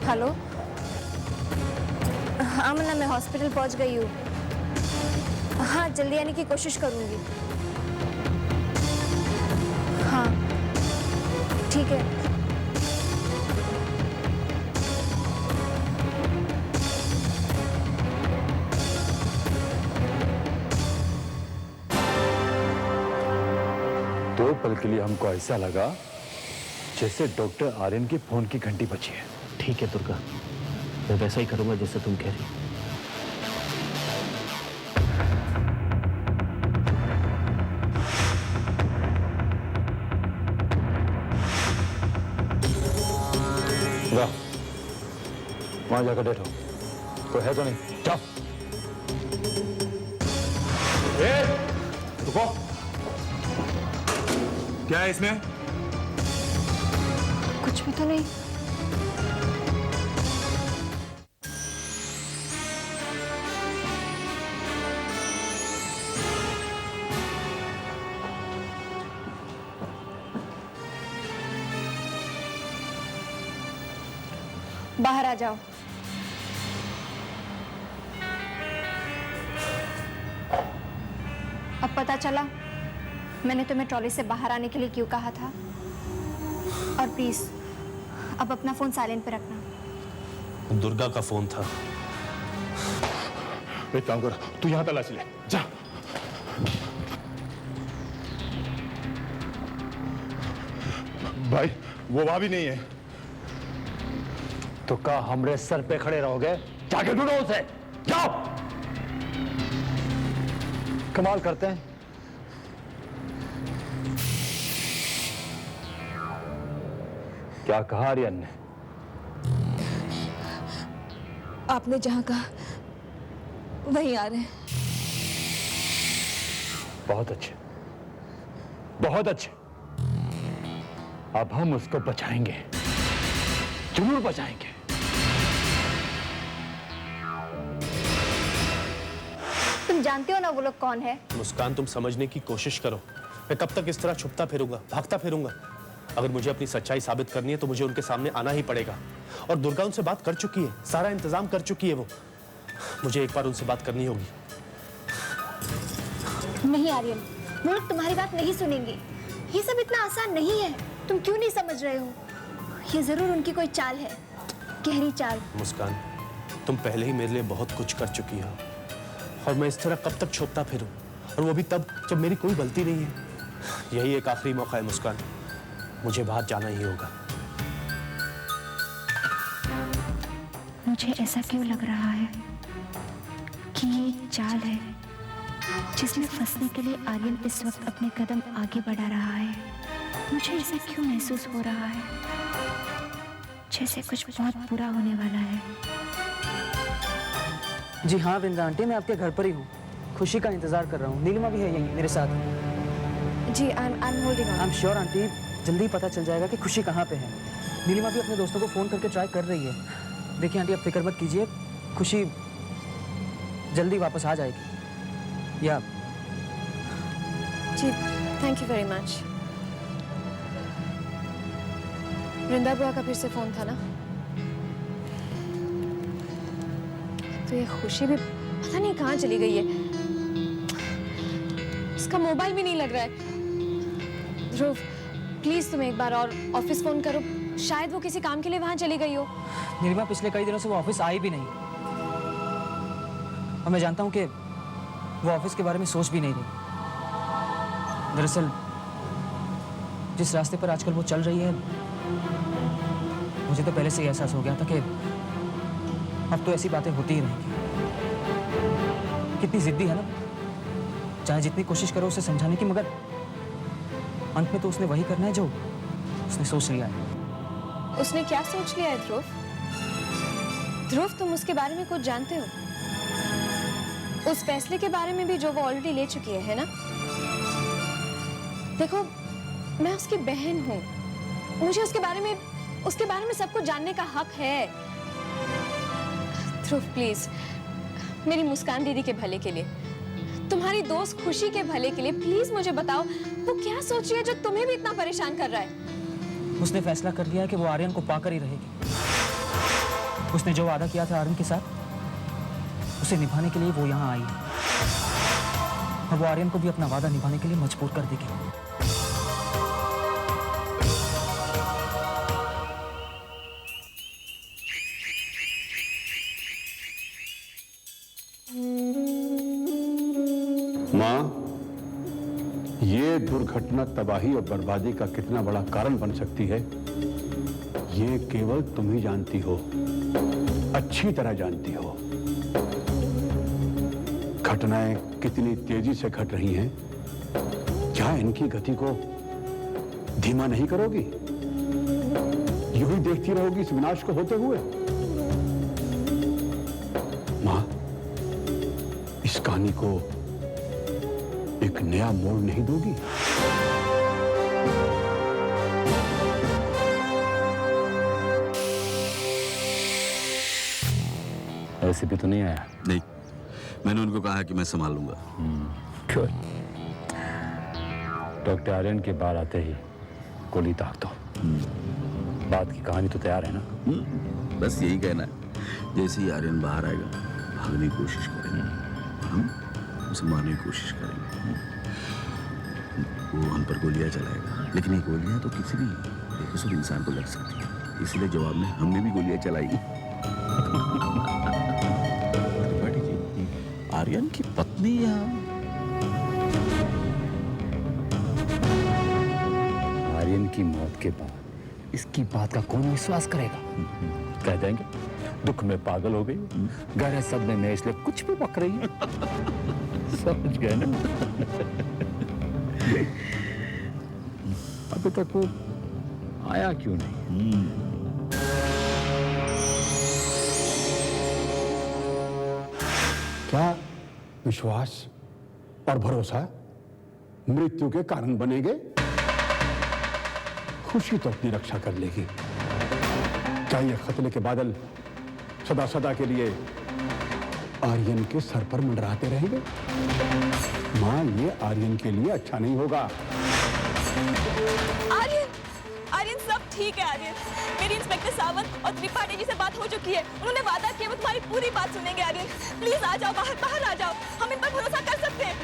Hello. हाँ मन्ना, मैं hospital पहुंच गई हूँ। हाँ, जल्दी आने की कोशिश करूँगी। हाँ ठीक है। दो पल के लिए हमको ऐसा लगा जैसे डॉक्टर आर्यन के फोन की घंटी बजी है। ठीक है दुर्गा, मैं वैसा ही करूंगा जैसे तुम कह रही। वाह, वहां जाकर बैठो। कोई है तो नहीं? जाओ। रुको। क्या है इसमें? कुछ भी तो नहीं। बाहर आ जाओ। अब पता चला मैंने तुम्हें ट्रॉली से बाहर आने के लिए क्यों कहा था। और प्लीज अब अपना फोन साइलेंट पे रखना। दुर्गा का फोन था। एक काम कर, तू यहां तलाशी ले, जा। भाई वो वहां भी नहीं है। तो क्या हमरे सर पे खड़े रहोगे? जाके ढूंढो उसे, जाओ। कमाल करते हैं। क्या कहा आर्यन ने? आपने जहां कहा वहीं आ रहे हैं। बहुत अच्छे, बहुत अच्छे। अब हम उसको बचाएंगे, जरूर बचाएंगे। तुम जानते हो ना वो लोग कौन है? मुस्कान, तुम समझने की कोशिश करो। मैं कब तक इस तरह छुपता फिरूंगा, भागता फिरूंगा? अगर मुझे अपनी सच्चाई साबित करनी है तो मुझे उनके सामने आना ही पड़ेगा। और दुर्गा उनसे बात कर चुकी है, सारा इंतजाम कर चुकी है वो। मुझे एक बार उनसे बात करनी होगी। नहीं आर्यन, वो लोग तुम्हारी बात नहीं सुनेंगे। ये सब इतना आसान नहीं है। तुम क्यों नहीं समझ रहे हो? ये जरूर उनकी कोई चाल है, गहरी चाल। मुस्कान, तुम पहले ही मेरे लिए बहुत कुछ कर चुकी हो और मैं इस तरह कब तक छुपता फिरूं? और वो भी तब जब मेरी कोई गलती नहीं है। यही एक आखिरी मौका है मुस्कान, मुझे बाहर जाना ही होगा। मुझे ऐसा क्यों लग रहा है कि ये एक चाल है जिसमें फंसने के लिए आर्यन इस वक्त अपने कदम आगे बढ़ा रहा है। मुझे ऐसा क्यों महसूस हो रहा है जैसे कुछ बहुत बुरा होने वाला है। जी हाँ वृंदा आंटी, मैं आपके घर पर ही हूँ। खुशी का इंतजार कर रहा हूँ। नीलिमा भी है यहीं मेरे साथ। जी I am holding on. I am sure aunty, जल्दी पता चल जाएगा कि खुशी कहाँ पे है। नीलिमा भी अपने दोस्तों को फोन करके ट्राई कर रही है। देखिए आंटी, आप फिक्र मत कीजिए, खुशी जल्दी वापस आ जाएगी। या जी थैंक यू वेरी मच। वृंदा बुआ का फिर से फोन था ना? तो ये खुशी भी पता नहीं कहाँ चली गई है। इसका मोबाइल भी नहीं लग रहा है। ध्रुव प्लीज तुम एक बार और ऑफिस फोन करो, शायद वो किसी काम के लिए वहां चली गई हो। नीलिमा पिछले कई दिनों से वो ऑफिस आई भी नहीं और मैं जानता हूँ कि वो ऑफिस के बारे में सोच भी नहीं रही। दरअसल जिस रास्ते पर आजकल वो चल रही है, मुझे तो पहले से ही एहसास हो गया था कि अब तो ऐसी बातें होती ही रहेंगी। कितनी जिद्दी है ना, चाहे जितनी कोशिश करो उसे समझाने की, मगर अंत में तो उसने वही करना है जो उसने सोच लिया है। उसने क्या सोच लिया है ध्रुव? ध्रुव तुम उसके बारे में कुछ जानते हो? उस फैसले के बारे में भी जो वो ऑलरेडी ले चुकी है ना? देखो मैं उसकी बहन हूँ, मुझे उसके बारे में सब कुछ जानने का हक है। ध्रुव प्लीज, मेरी मुस्कान दीदी के भले के लिए, तुम्हारी दोस्त खुशी के भले के लिए प्लीज मुझे बताओ वो क्या सोच रही है जो तुम्हें भी इतना परेशान कर रहा है। उसने फैसला कर लिया है कि वो आर्यन को पाकर ही रहेगी। उसने जो वादा किया था आर्यन के साथ, उसे निभाने के लिए वो यहाँ आई है। अब वो आर्यन को भी अपना वादा निभाने के लिए मजबूर कर देगी। माँ, ये दुर्घटना तबाही और बर्बादी का कितना बड़ा कारण बन सकती है, ये केवल तुम ही जानती हो, अच्छी तरह जानती हो। घटनाएं कितनी तेजी से घट रही हैं, क्या इनकी गति को धीमा नहीं करोगी? यूं ही देखती रहोगी इस विनाश को होते हुए? माँ, इस कहानी को एक नया मोड़ नहीं दोगी? ऐसे भी तो नहीं आया। नहीं, मैंने उनको कहा कि मैं संभाल लूंगा। गुड। डॉक्टर आर्यन के बाहर आते ही गोली दाग दो। बात की कहानी तो तैयार है ना? बस यही कहना है। जैसे ही आर्यन बाहर आएगा, भागने की कोशिश करेंगे, हम उसे मारने की कोशिश करेंगे। वो हम पर गोलियां चलाएगा, लेकिन ये गोलियां तो किसी भी बेकसूर इंसान को लग सकती है, इसलिए जवाब में हमने भी गोलियां चलाई। त्रिपाठी जी, आर्यन की पत्नी यहाँ। आर्यन की मौत के बाद इसकी बात का कौन विश्वास करेगा? कह देंगे दुख में पागल हो गई, गहरे सदमे में इसलिए कुछ भी बक रही है। समझ गए ना? अभी तक वो आया क्यों नहीं? क्या विश्वास और भरोसा मृत्यु के कारण बनेंगे? खुशी तो अपनी रक्षा कर लेगी। क्या ये खतरे के बादल सदा सदा के लिए आर्यन के सर पर मंडराते रहेंगे? मां, ये आर्यन के लिए अच्छा नहीं होगा। आर्यन, आर्यन सब ठीक है। आर्यन, मेरी इंस्पेक्टर सावंत और त्रिपाठी जी से बात हो चुकी है। उन्होंने वादा किया वो तुम्हारी पूरी बात सुनेंगे। आर्यन, प्लीज आ जाओ, बाहर बाहर आ जाओ, हम इन पर भरोसा कर सकते हैं।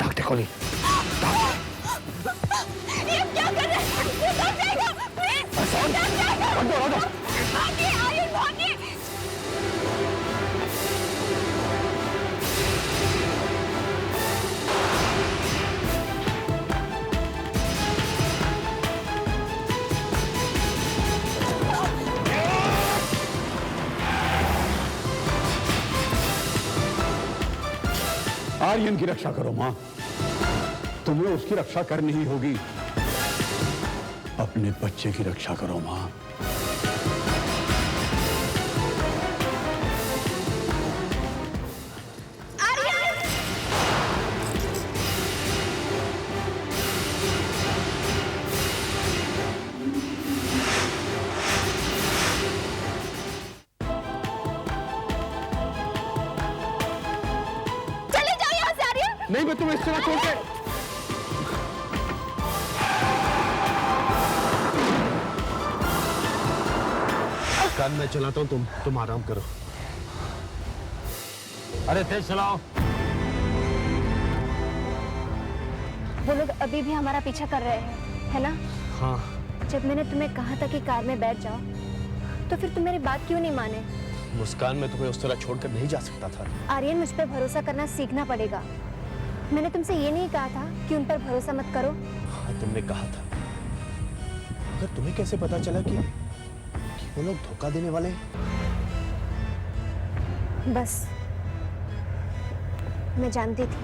डॉक्टर खोली। ये क्या कर रहे हैं? ये डर जाएगा, प्लीज, डर जाएगा। भागिए आर्यन, भागिए। आर्यन की रक्षा करो मां, तुम्हें उसकी रक्षा करनी ही होगी। अपने बच्चे की रक्षा करो मां। चले जाओ यहाँ से आर्यन। नहीं, मैं तुम्हें इस तरह छोड़ के कान मैं चलाता हूँ, तुम आराम करो। अरे तेज चलाओ। वो लोग अभी भी हमारा पीछा कर रहे हैं, है ना? हाँ। जब मैंने तुम्हें कहा था कि कार में बैठ जाओ, तो फिर तुम मेरी बात क्यों नहीं माने? मुस्कान, मैं तुम्हें उस तरह छोड़कर नहीं जा सकता था। आर्यन, मुझ पर भरोसा करना सीखना पड़ेगा। मैंने तुमसे ये नहीं कहा था कि उन पर भरोसा मत करो। हाँ, तुमने कहा था। मगर तुम्हें कैसे पता चला कि वो लोग धोखा देने वाले हैं? बस मैं जानती थी।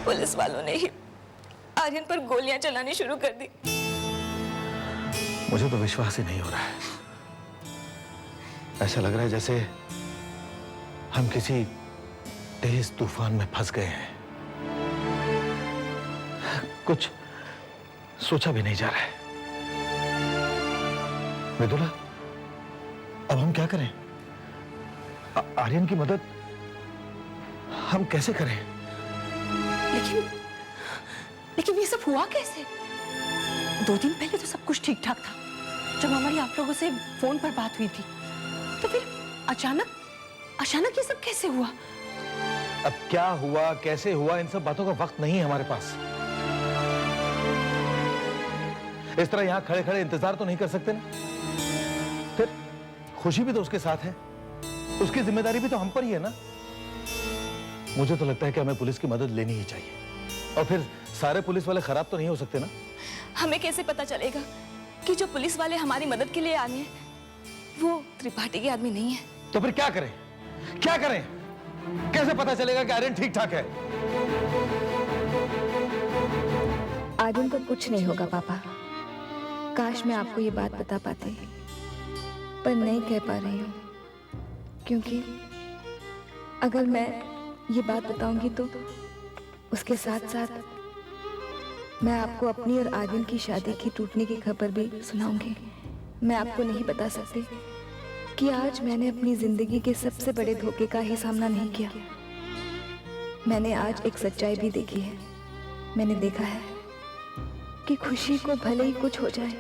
पुलिस वालों ने ही आर्यन पर गोलियां चलानी शुरू कर दी। मुझे तो विश्वास ही नहीं हो रहा है। ऐसा लग रहा है जैसे हम किसी तेज तूफान में फंस गए हैं। कुछ सोचा भी नहीं जा रहा है। मृदुला, अब हम क्या करें? आर्यन की मदद हम कैसे करें? लेकिन ये सब हुआ कैसे? 2 दिन पहले तो सब कुछ ठीक ठाक था, जब हमारी आप लोगों से फोन पर बात हुई थी। तो फिर अचानक ये सब कैसे हुआ? अब क्या हुआ, कैसे हुआ, इन सब बातों का वक्त नहीं है हमारे पास। इस तरह यहां खड़े खड़े इंतजार तो नहीं कर सकते ना। फिर खुशी भी तो उसके साथ है, उसकी जिम्मेदारी भी तो हम पर ही है ना। मुझे तो लगता है कि हमें पुलिस की मदद लेनी ही चाहिए। और फिर सारे पुलिस वाले खराब तो नहीं हो सकते ना। हमें कैसे पता चलेगा कि जो पुलिस वाले हमारी मदद के लिए आने हैं वो त्रिपाठी के आदमी नहीं है? तो फिर क्या करें? क्या करें? कैसे पता चलेगा कि आर्यन ठीक ठाक है? आर्यन को कुछ नहीं होगा पापा। काश मैं आपको ये बात बता पाती, पर नहीं कह पा रही हूँ, क्योंकि अगर मैं ये बात बताऊंगी तो उसके साथ साथ मैं आपको अपनी और आर्यन की शादी की टूटने की खबर भी सुनाऊंगी। मैं आपको नहीं बता सकती कि आज मैंने अपनी जिंदगी के सबसे बड़े धोखे का ही सामना नहीं किया। मैंने आज एक सच्चाई भी देखी है। मैंने देखा है कि खुशी को भले ही कुछ हो जाए,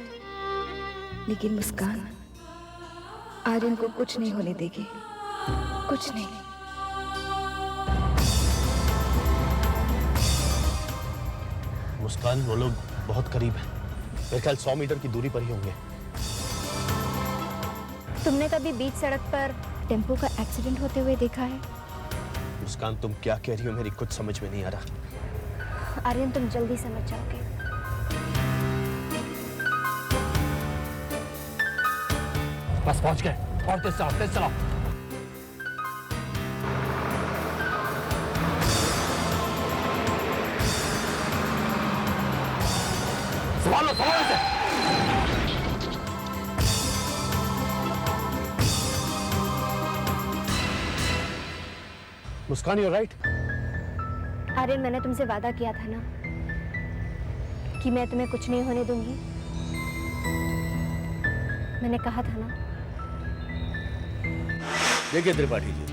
लेकिन मुस्कान आर्यन को कुछ नहीं होने देगी, कुछ नहीं। मुस्कान, वो लोग बहुत करीब हैं। मेरे ख्याल 100 मीटर की दूरी पर ही होंगे। तुमने कभी बीच सड़क पर टेम्पो का एक्सीडेंट होते हुए देखा है? मुस्कान, तुम क्या कह रही हो? मेरी कुछ समझ में नहीं आ रहा। आर्यन, तुम जल्दी समझ जाओगे। बस पहुंच गए। और तेज चलाओ। संभालो इसे। मुस्कान, यू राइट। आर्यन, मैंने तुमसे वादा किया था ना कि मैं तुम्हें कुछ नहीं होने दूंगी। मैंने कहा था ना। देखिए त्रिपाठी जी,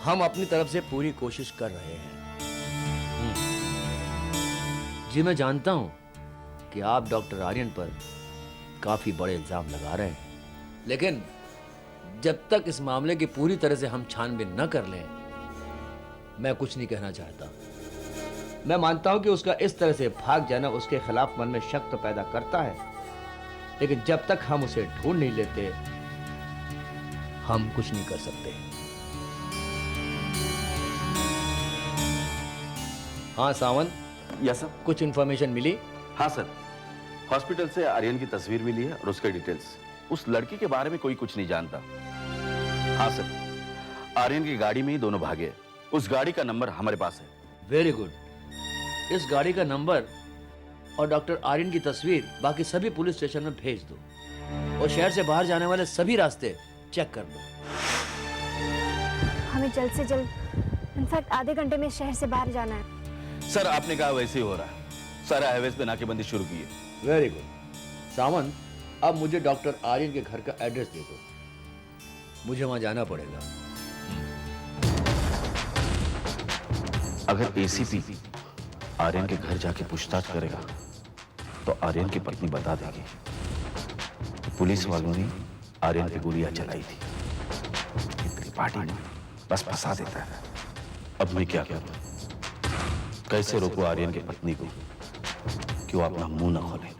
हम अपनी तरफ से पूरी कोशिश कर रहे हैं। जी मैं जानता हूं कि आप डॉक्टर आर्यन पर काफी बड़े इल्जाम लगा रहे हैं, लेकिन जब तक इस मामले की पूरी तरह से हम छानबीन न कर लें, मैं कुछ नहीं कहना चाहता। मैं मानता हूं कि उसका इस तरह से भाग जाना उसके खिलाफ मन में शक तो पैदा करता है, लेकिन जब तक हम उसे ढूंढ नहीं लेते हम कुछ नहीं कर सकते। हाँ सावंत, यस सर। कुछ इंफॉर्मेशन मिली? हाँ सर, हॉस्पिटल से आर्यन की तस्वीर मिली है और उसके डिटेल्स। उस लड़की के बारे में कोई कुछ नहीं जानता। हाँ सर, आर्यन की गाड़ी में ही दोनों भागे। उस गाड़ी का नंबर हमारे पास है। Very good. इस गाड़ी का नंबर और डॉक्टर आर्यन की तस्वीर बाकी सभी पुलिस स्टेशन में भेज दो, और शहर से बाहर जाने वाले सभी रास्ते चेक कर लो। हमें जल्द से जल्द, इनफैक्ट आधे घंटे में शहर से बाहर जाना है। सर आपने कहा वैसे ही हो रहा है। सारे हाईवेज पे नाकेबंदी शुरू की है। Very good. सावंत, अब मुझे डॉक्टर आर्यन के घर का एड्रेस दे दो, मुझे वहां जाना पड़ेगा। अगर एसीपी आर्यन के घर जाके पूछताछ करेगा तो आर्यन की पत्नी बता देगी कि पुलिस वालों ने आर्यन पे गोलियां चलाई थी। त्रिपाठी ने बस फंसा देता है। अब मैं क्या करूं? कैसे रोकूं आर्यन की पत्नी को कि वो अपना मुंह न खोले?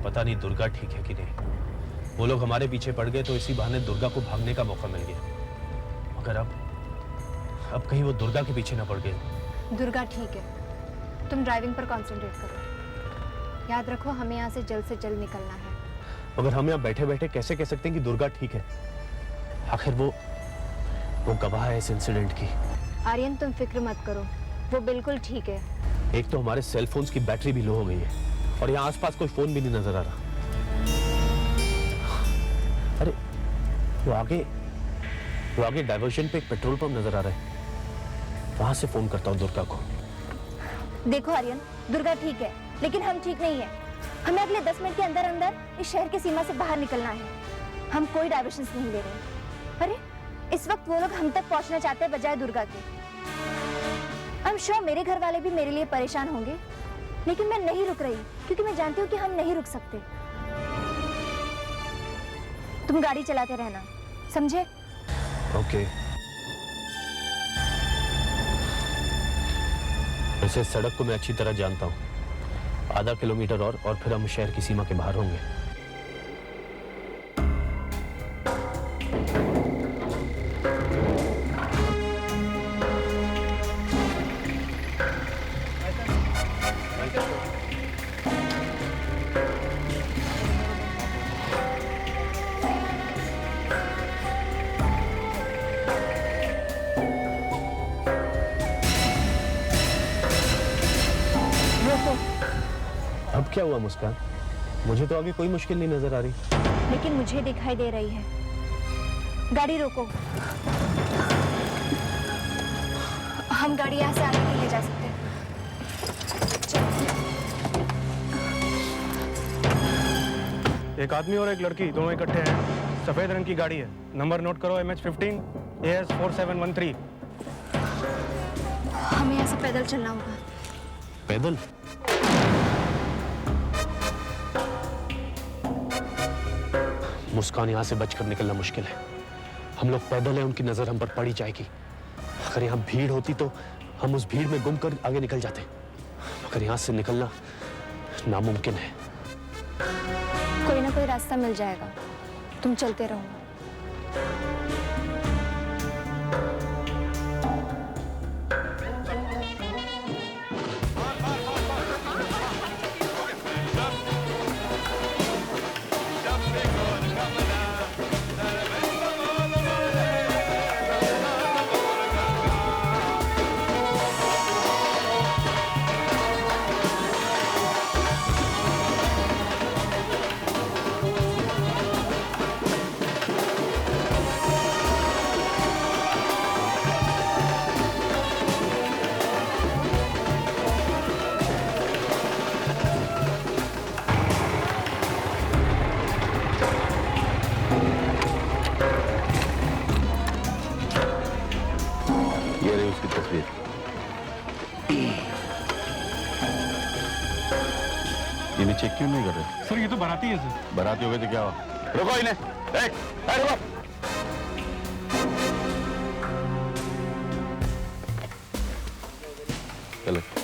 पता नहीं दुर्गा ठीक है कि नहीं। वो लोग हमारे पीछे पड़ गए तो इसी बहाने दुर्गा को भागने का मौका मिल गया। मगर अब कहीं वो दुर्गा के पीछे न पड़ गए। दुर्गा ठीक है, तुम ड्राइविंग पर कंसंट्रेट करो। याद रखो, हमें यहाँ से जल्द निकलना है। मगर हम यहाँ बैठे बैठे कैसे कह सकते हैं कि दुर्गा ठीक है? आखिर वो गवाह है इस इंसिडेंट की। आर्यन, तुम फिक्र मत करो, वो बिल्कुल ठीक है। एक तो हमारे सेल फोन्स की बैटरी भी लो हो गई है और यहाँ आसपास कोई फोन भी नहीं नजर आ रहा। अरे वो आगे डाइवर्जन पे एक पेट्रोल पंप नजर आ रहा है। वहां से फोन करता हूँ दुर्गा को। देखो आर्यन, दुर्गा ठीक है, लेकिन हम ठीक नहीं है। हमें अगले 10 मिनट के अंदर अंदर इस शहर की सीमा से बाहर निकलना है। हम कोई डाइवर्शंस नहीं ले रहे। अरे इस वक्त वो लोग हम तक पहुंचना चाहते हैं बजाय दुर्गा के। आई एम श्योर मेरे घर वाले भी मेरे लिए परेशान होंगे, लेकिन मैं नहीं रुक रही क्योंकि मैं जानती हूँ कि हम नहीं रुक सकते। तुम गाड़ी चलाते रहना, समझे? ओके। वैसे सड़क को मैं अच्छी तरह जानता हूँ। आधा किलोमीटर और फिर हम शहर की सीमा के बाहर होंगे। अब क्या हुआ मुस्कान? मुझे तो आगे कोई मुश्किल नहीं नजर आ रही। लेकिन मुझे दिखाई दे रही है। गाड़ी रोको। हम गाड़ी यहाँ से आगे नहीं ले जा सकते। एक आदमी और एक लड़की दोनों इकट्ठे हैं। सफेद रंग की गाड़ी है। नंबर नोट करो MH15 AS 4713। हमें यहाँ से पैदल चलना होगा। पैदल? मुस्कान, यहाँ से बचकर निकलना मुश्किल है। हम लोग पैदल हैं, उनकी नजर हम पर पड़ी जाएगी। अगर यहाँ भीड़ होती तो हम उस भीड़ में गुम कर आगे निकल जाते, मगर यहाँ से निकलना नामुमकिन है। कोई ना कोई रास्ता मिल जाएगा, तुम चलते रहो। ये रही उसकी तस्वीर। इन्हें चेक क्यों नहीं कर रहे? सर ये तो बाराती है सर। बाराती हो गए तो क्या हुआ? रुको इन्हें। रुको। चलो।